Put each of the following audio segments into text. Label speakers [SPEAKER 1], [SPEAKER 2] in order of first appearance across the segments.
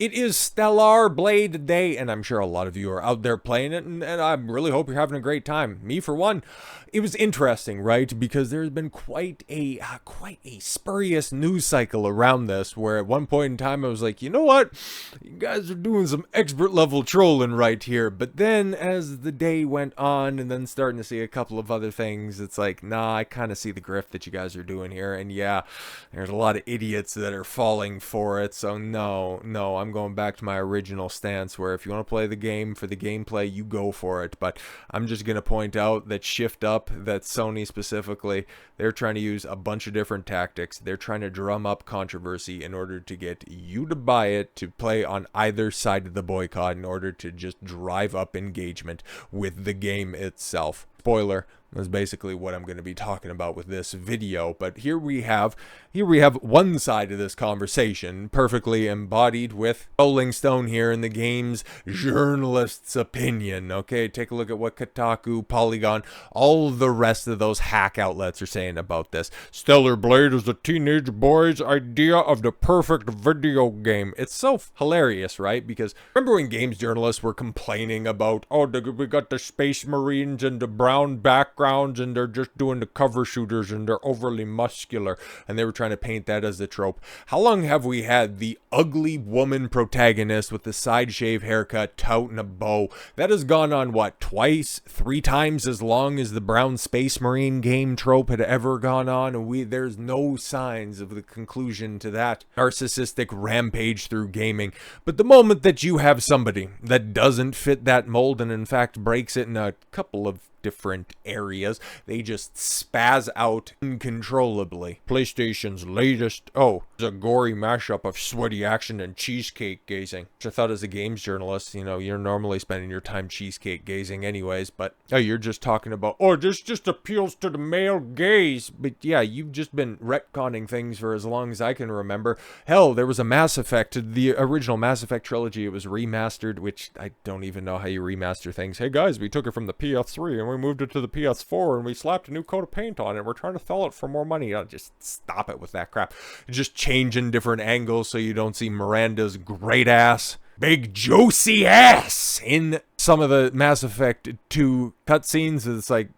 [SPEAKER 1] It is Stellar Blade Day, and I'm sure a lot of you are out there playing it, and I really hope you're having a great time. Me, for one, it was interesting, right? Because there's been quite a spurious news cycle around this, where at one point in time I was like, you know what? You guys are doing some expert level trolling right here. But then as the day went on, and then starting to see a couple of other things, it's like, nah, I kind of see the grift that you guys are doing here. And yeah, there's a lot of idiots that are falling for it. So no, I'm going back to my original stance, where if you want to play the game for the gameplay, you go for it. But I'm just going to point out that Shift Up, that Sony specifically, they're trying to use a bunch of different tactics. They're trying to drum up controversy in order to get you to buy it, to play on either side of the boycott, in order to just drive up engagement with the game itself. Spoiler, that's basically what I'm going to be talking about with this video. But here we have one side of this conversation, perfectly embodied with Rolling Stone here in the game's journalist's opinion. Okay, take a look at what Kotaku, Polygon, all the rest of those hack outlets are saying about this. Stellar Blade is a teenage boy's idea of the perfect video game. It's so hilarious, right? Because remember when games journalists were complaining about, oh, we got the Space Marines and the brown backgrounds, and they're just doing the cover shooters, and they're overly muscular, and they were trying to paint that as the trope. How long have we had the ugly woman protagonist with the side shave haircut toting a bow? That has gone on, what, twice, 3 times as long as the brown Space Marine game trope had ever gone on, and there's no signs of the conclusion to that narcissistic rampage through gaming. But the moment that you have somebody that doesn't fit that mold, and in fact breaks it in a couple of different areas, they just spaz out uncontrollably. PlayStation's latest, it's a gory mashup of sweaty action and cheesecake gazing. Which I thought, as a games journalist, you know, you're normally spending your time cheesecake gazing anyways, but you're just talking about, this just appeals to the male gaze. But yeah, you've just been retconning things for as long as I can remember. Hell, there was a Mass Effect, the original Mass Effect trilogy. It was remastered, which I don't even know how you remaster things. Hey guys, we took it from the PS3 and we moved it to the PS4 and we slapped a new coat of paint on it. We're trying to sell it for more money. Just stop it with that crap. Just changing different angles so you don't see Miranda's great ass, big juicy ass in some of the Mass Effect 2 cutscenes. It's like,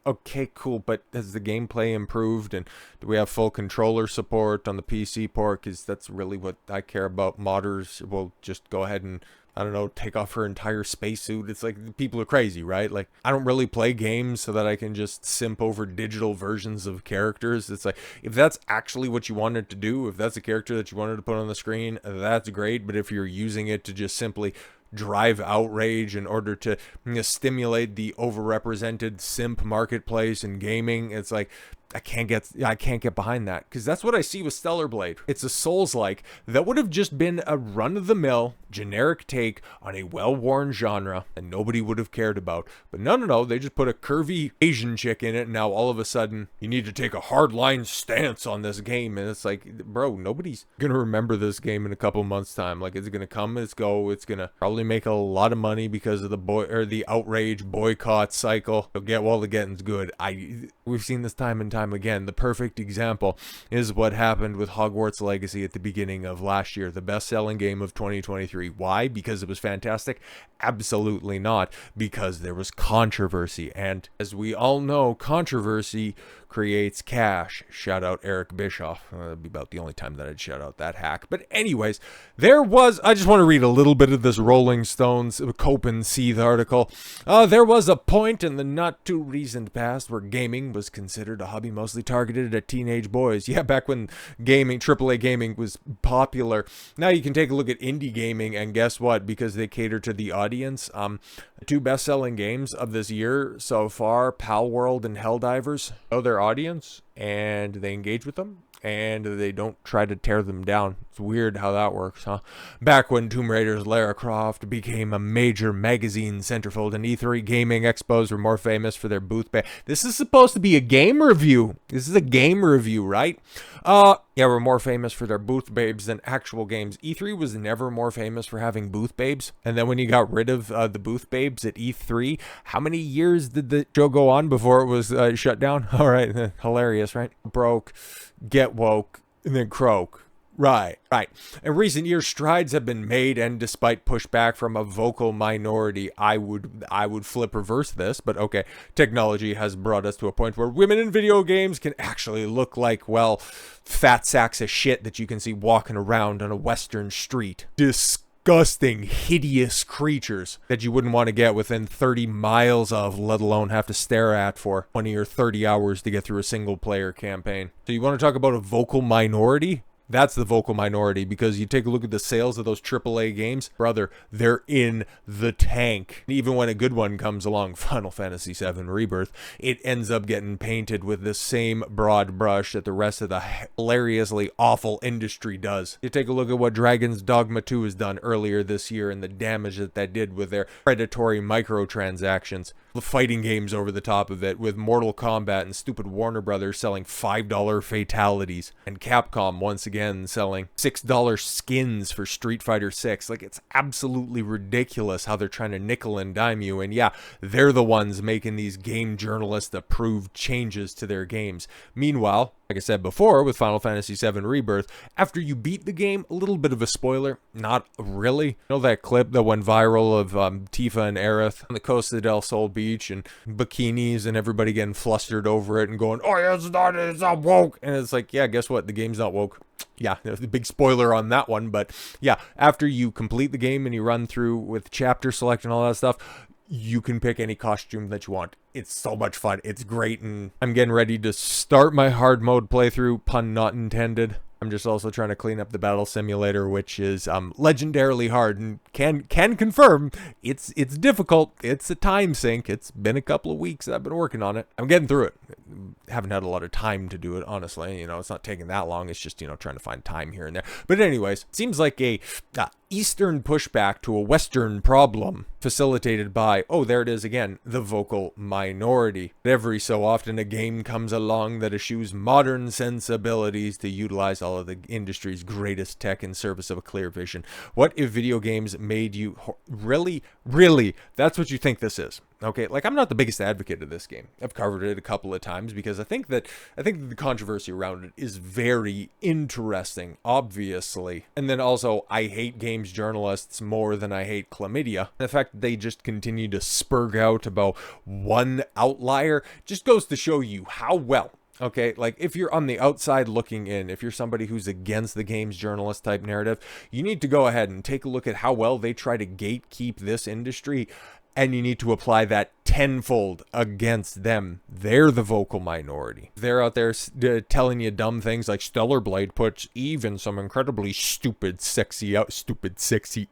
[SPEAKER 1] okay, cool, but has the gameplay improved, and do we have full controller support on the PC port? Because that's really what I care about. Modders will just go ahead and, I don't know, take off her entire spacesuit. It's like, people are crazy, right? Like, I don't really play games so that I can just simp over digital versions of characters. It's like, if that's actually what you wanted to do, if that's a character that you wanted to put on the screen, that's great. But if you're using it to just simply drive outrage in order to stimulate the overrepresented simp marketplace in gaming, it's like, I can't get behind that, because that's what I see with Stellar Blade. It's a Souls-like that would have just been a run-of-the-mill generic take on a well-worn genre and nobody would have cared about. But no, they just put a curvy Asian chick in it, and now all of a sudden you need to take a hardline stance on this game. And it's like, bro, nobody's gonna remember this game in a couple months time. Like, it's gonna come, it's go, it's gonna probably make a lot of money because of the outrage boycott cycle. You'll get while the getting's good. We've seen this time and time again. The perfect example is what happened with Hogwarts Legacy at the beginning of last year, the best-selling game of 2023. Why? Because it was fantastic? Absolutely not. Because there was controversy, and as we all know, controversy creates cash. Shout out Eric Bischoff. That'd be about the only time that I'd shout out that hack. But anyways, I just want to read a little bit of this Rolling Stones Cope and Seethe article. There was a point in the not too recent past where gaming was considered a hobby mostly targeted at teenage boys. Yeah, back when gaming, AAA gaming, was popular. Now you can take a look at indie gaming, and guess what? Because they cater to the audience, 2 best-selling games of this year so far, Pal World and Helldivers, know their audience, and they engage with them, and they don't try to tear them down. It's weird how that works, huh? Back when Tomb Raider's Lara Croft became a major magazine centerfold, and E3 gaming expos were more famous for their booth This is supposed to be a game review. This is a game review, right? Yeah, we're more famous for their booth babes than actual games. E3 was never more famous for having booth babes. And then when you got rid of the booth babes at E3, how many years did the show go on before it was shut down? All right, hilarious, right? Broke, get woke, and then croak. Right, right. In recent years, strides have been made, and despite pushback from a vocal minority, I would flip reverse this, but okay. Technology has brought us to a point where women in video games can actually look like, well, fat sacks of shit that you can see walking around on a western street. Disgusting, hideous creatures that you wouldn't want to get within 30 miles of, let alone have to stare at for 20 or 30 hours to get through a single player campaign. So you want to talk about a vocal minority? That's the vocal minority, because you take a look at the sales of those AAA games, brother, they're in the tank. Even when a good one comes along, Final Fantasy VII Rebirth, it ends up getting painted with the same broad brush that the rest of the hilariously awful industry does. You take a look at what Dragon's Dogma 2 has done earlier this year and the damage that did with their predatory microtransactions. The fighting games over the top of it, with Mortal Kombat and stupid Warner Brothers selling $5 fatalities, and Capcom once again selling $6 skins for Street Fighter 6. Like, it's absolutely ridiculous how they're trying to nickel and dime you, and yeah, they're the ones making these game journalist approved changes to their games. Meanwhile, like I said before, with Final Fantasy VII Rebirth, after you beat the game, a little bit of a spoiler, not really. You know that clip that went viral of Tifa and Aerith on the coast of Del Sol Beach and bikinis and everybody getting flustered over it and going, oh, it's not woke. And it's like, yeah, guess what? The game's not woke. Yeah, there's a big spoiler on that one. But yeah, after you complete the game and you run through with chapter select and all that stuff, you can pick any costume that you want. It's so much fun. It's great, and I'm getting ready to start my hard mode playthrough, pun not intended. I'm just also trying to clean up the battle simulator, which is legendarily hard, and can confirm it's difficult. It's a time sink. It's been a couple of weeks that I've been working on it. I'm getting through it. Haven't had a lot of time to do it, honestly. You know, it's not taking that long. It's just, you know, trying to find time here and there. But anyways, it seems like a Eastern pushback to a Western problem, facilitated by, oh, there it is again, the vocal minority. Every so often a game comes along that eschews modern sensibilities to utilize all of the industry's greatest tech in service of a clear vision. What if video games made you really, that's what you think this is? Okay, like, I'm not the biggest advocate of this game. I've covered it a couple of times because I think that the controversy around it is very interesting, obviously. And then also, I hate games journalists more than I hate chlamydia. The fact that they just continue to spurg out about one outlier just goes to show you how well. Okay, like, if you're on the outside looking in, if you're somebody who's against the games journalist type narrative, you need to go ahead and take a look at how well they try to gatekeep this industry, and you need to apply that tenfold against them. They're the vocal minority. They're out there telling you dumb things like Stellar Blade puts Eve in some incredibly stupid, sexy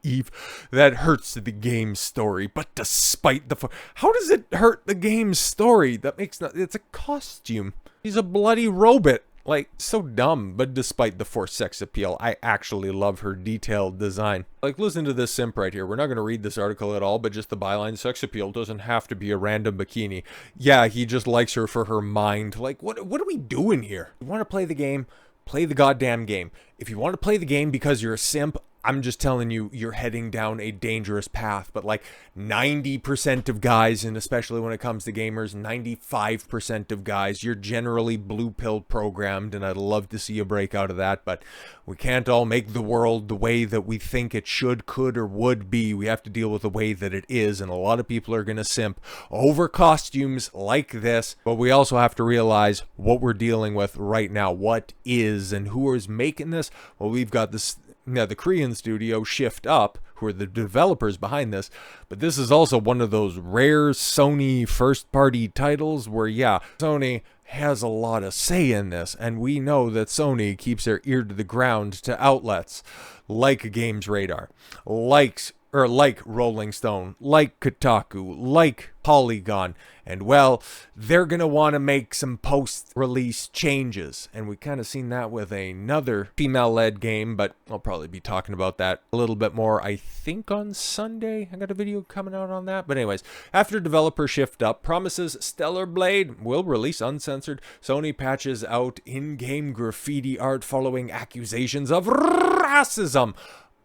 [SPEAKER 1] Eve that hurts the game's story. But despite how does it hurt the game's story? It's a costume. He's a bloody robot. Like, so dumb, but despite the forced sex appeal, I actually love her detailed design. Like, listen to this simp right here. We're not going to read this article at all, but just the byline, sex appeal doesn't have to be a random bikini. Yeah, he just likes her for her mind. Like, what are we doing here? You want to play the game? Play the goddamn game. If you want to play the game because you're a simp, I'm just telling you, you're heading down a dangerous path. But like 90% of guys, and especially when it comes to gamers, 95% of guys, you're generally blue pill programmed, and I'd love to see a break out of that. But we can't all make the world the way that we think it should, could, or would be. We have to deal with the way that it is, and a lot of people are going to simp over costumes like this. But we also have to realize what we're dealing with right now. What is, and who is making this? Well, we've got this. Now, the Korean studio Shift Up, who are the developers behind this, but this is also one of those rare Sony first-party titles where, yeah, Sony has a lot of say in this, and we know that Sony keeps their ear to the ground to outlets like Games Radar, like Rolling Stone, like Kotaku, like Polygon, and well, they're gonna want to make some post-release changes, and we kind of seen that with another female-led game, but I'll probably be talking about that a little bit more, I think, on Sunday. I got a video coming out on that, but anyways, after developer Shift Up promises Stellar Blade will release uncensored, Sony patches out in-game graffiti art following accusations of racism.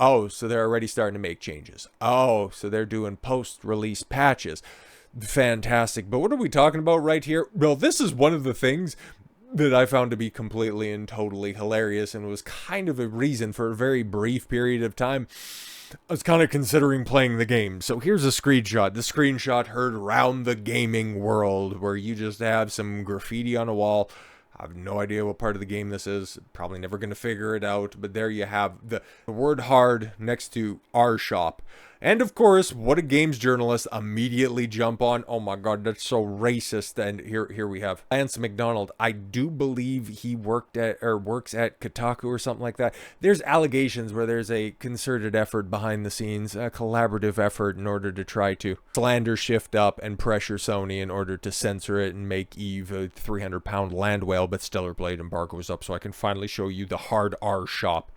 [SPEAKER 1] Oh, so they're already starting to make changes. Oh, so they're doing post-release patches. Fantastic. But what are we talking about right here? Well, this is one of the things that I found to be completely and totally hilarious, and was kind of a reason for a very brief period of time I was kind of considering playing the game. So here's a screenshot. The screenshot heard around the gaming world, where you just have some graffiti on a wall. I have no idea what part of the game this is. Probably never going to figure it out. But there you have the word hard next to our shop. And of course, what a games journalist immediately jump on. Oh my god, that's so racist. And here we have Lance McDonald. I do believe he works at Kotaku or something like that. There's allegations where there's a concerted effort behind the scenes, a collaborative effort in order to try to slander Shift up and pressure Sony in order to censor it and make Eve a 300-pound land whale, but Stellar Blade embargo is up, so I can finally show you the hard R shop.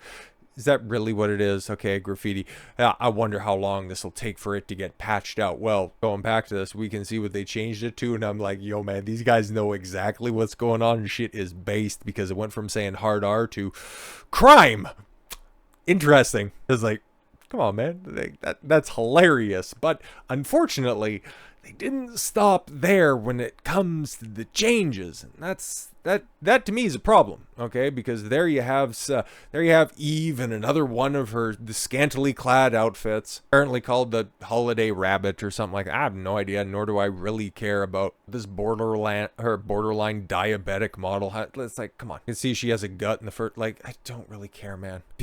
[SPEAKER 1] Is that really what it is? Okay, graffiti. I wonder how long this will take for it to get patched out. Well, going back to this, we can see what they changed it to, and I'm like, yo, man, these guys know exactly what's going on, and shit is based, because it went from saying hard R to crime. Interesting. It's like, come on, man. That's hilarious. But unfortunately, they didn't stop there when it comes to the changes, and that to me is a problem, okay? Because there you have Eve and another one of the scantily clad outfits, apparently called the Holiday Rabbit or something like that. I have no idea, nor do I really care about this borderline diabetic model. It's like, come on. You can see she has a gut in the first. Like, I don't really care, man. If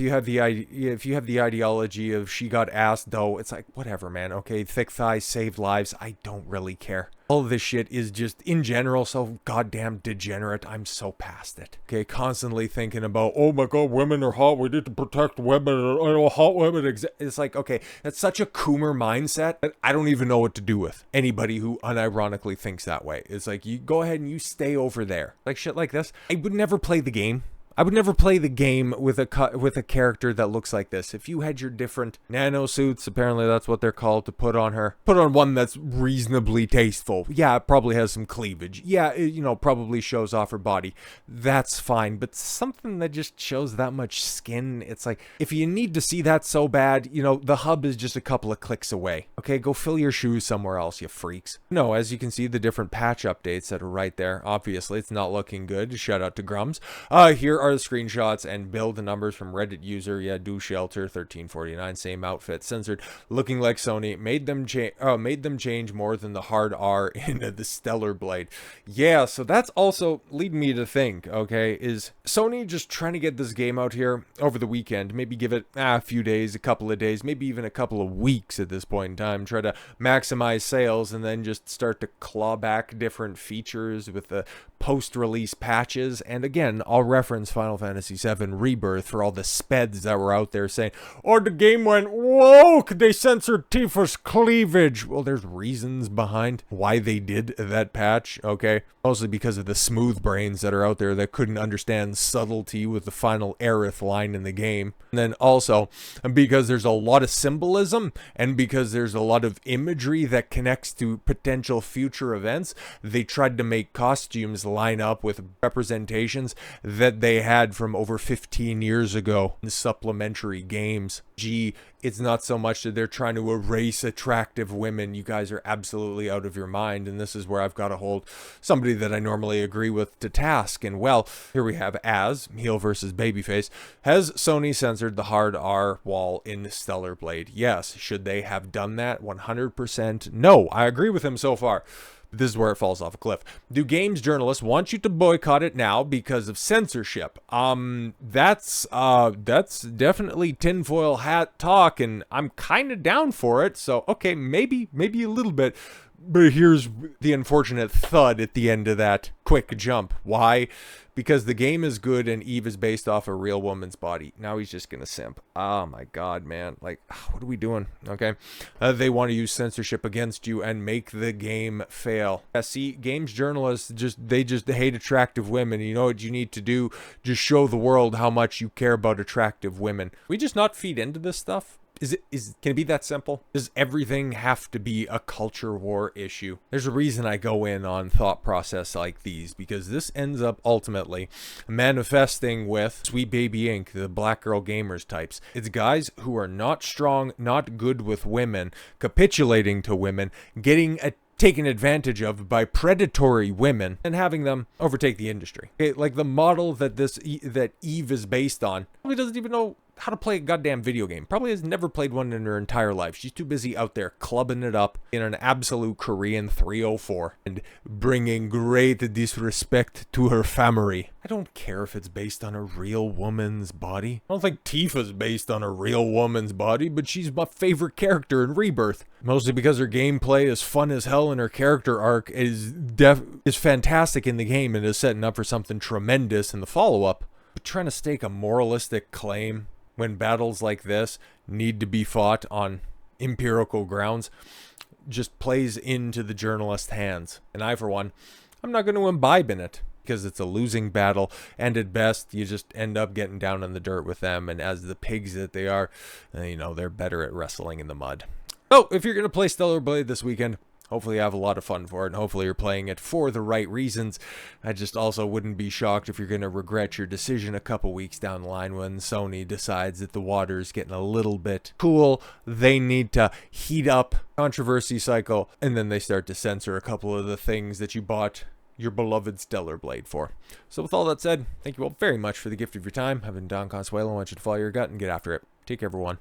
[SPEAKER 1] you have the ideology of she got ass though, it's like, whatever, man. Okay, thick thighs saved lives. I don't really care. All of this shit is just, in general, so goddamn degenerate. I'm so past it. Okay, constantly thinking about, oh my god, women are hot. We need to protect women. Or hot women. It's like, okay, that's such a Coomer mindset that I don't even know what to do with anybody who unironically thinks that way. It's like, you go ahead and you stay over there. Like shit like this. I would never play the game. I would never play the game with a character that looks like this. If you had your different nano suits, apparently that's what they're called, to put on her, put on one that's reasonably tasteful. Yeah, it probably has some cleavage. Yeah, it, probably shows off her body. That's fine. But something that just shows that much skin, it's like, if you need to see that so bad, the hub is just a couple of clicks away. Okay, go fill your shoes somewhere else, you freaks. No, as you can see, the different patch updates that are right there. Obviously, it's not looking good. Shout out to Grums. Here are the screenshots and build the numbers from Reddit user. Yeah, do shelter 1349, same outfit, censored, looking like Sony. Made them change more than the hard R into the Stellar Blade. Yeah, so that's also leading me to think, okay, is Sony just trying to get this game out here over the weekend? Maybe give it a few days, a couple of days, maybe even a couple of weeks at this point in time. Try to maximize sales and then just start to claw back different features with the post-release patches. And again, I'll reference Final Fantasy VII Rebirth for all the speds that were out there saying, oh, the game went woke, they censored Tifa's cleavage. Well, there's reasons behind why they did that patch, okay? Mostly because of the smooth brains that are out there that couldn't understand subtlety with the final Aerith line in the game. And then also, because there's a lot of symbolism, and because there's a lot of imagery that connects to potential future events, they tried to make costumes line up with representations that they had from over 15 years ago in supplementary games. Gee, it's not so much that they're trying to erase attractive women. You guys are absolutely out of your mind, and this is where I've got to hold somebody that I normally agree with to task. And well, here we have heel versus babyface. Has Sony censored the hard R wall in Stellar Blade? Yes. Should they have done that? 100% no. I agree with him so far. This is where it falls off a cliff. Do games journalists want you to boycott it now because of censorship? That's definitely tinfoil hat talk, and I'm kind of down for it. So, okay, maybe a little bit. But here's the unfortunate thud at the end of that quick jump. Why? Because the game is good and Eve is based off a real woman's body. Now he's just gonna simp. Oh my god, man. Like, what are we doing? Okay. They want to use censorship against you and make the game fail. See, games journalists they just hate attractive women. You know what you need to do? Just show the world how much you care about attractive women. We just not feed into this stuff? Can it be that simple? Does everything have to be a culture war issue? There's a reason I go in on thought process like these, because this ends up ultimately manifesting with Sweet Baby Inc., the black girl gamers types. It's guys who are not strong, not good with women, capitulating to women, getting taken advantage of by predatory women and having them overtake the industry. Like the model that that Eve is based on probably doesn't even know how to play a goddamn video game. Probably has never played one in her entire life. She's too busy out there clubbing it up in an absolute Korean 304 and bringing great disrespect to her family. I don't care if it's based on a real woman's body. I don't think Tifa's based on a real woman's body, but she's my favorite character in Rebirth. Mostly because her gameplay is fun as hell and her character arc is fantastic in the game and is setting up for something tremendous in the follow-up. But trying to stake a moralistic claim when battles like this need to be fought on empirical grounds just plays into the journalist's hands. And I, for one, I'm not going to imbibe in it because it's a losing battle, and at best you just end up getting down in the dirt with them, and as the pigs that they are, you know, they're better at wrestling in the mud. So if you're going to play Stellar Blade this weekend, hopefully you have a lot of fun for it, and hopefully you're playing it for the right reasons. I just also wouldn't be shocked if you're going to regret your decision a couple weeks down the line when Sony decides that the water's getting a little bit cool. They need to heat up controversy cycle, and then they start to censor a couple of the things that you bought your beloved Stellar Blade for. So with all that said, thank you all very much for the gift of your time. I've been Don Consuelo. I want you to follow your gut and get after it. Take care, everyone.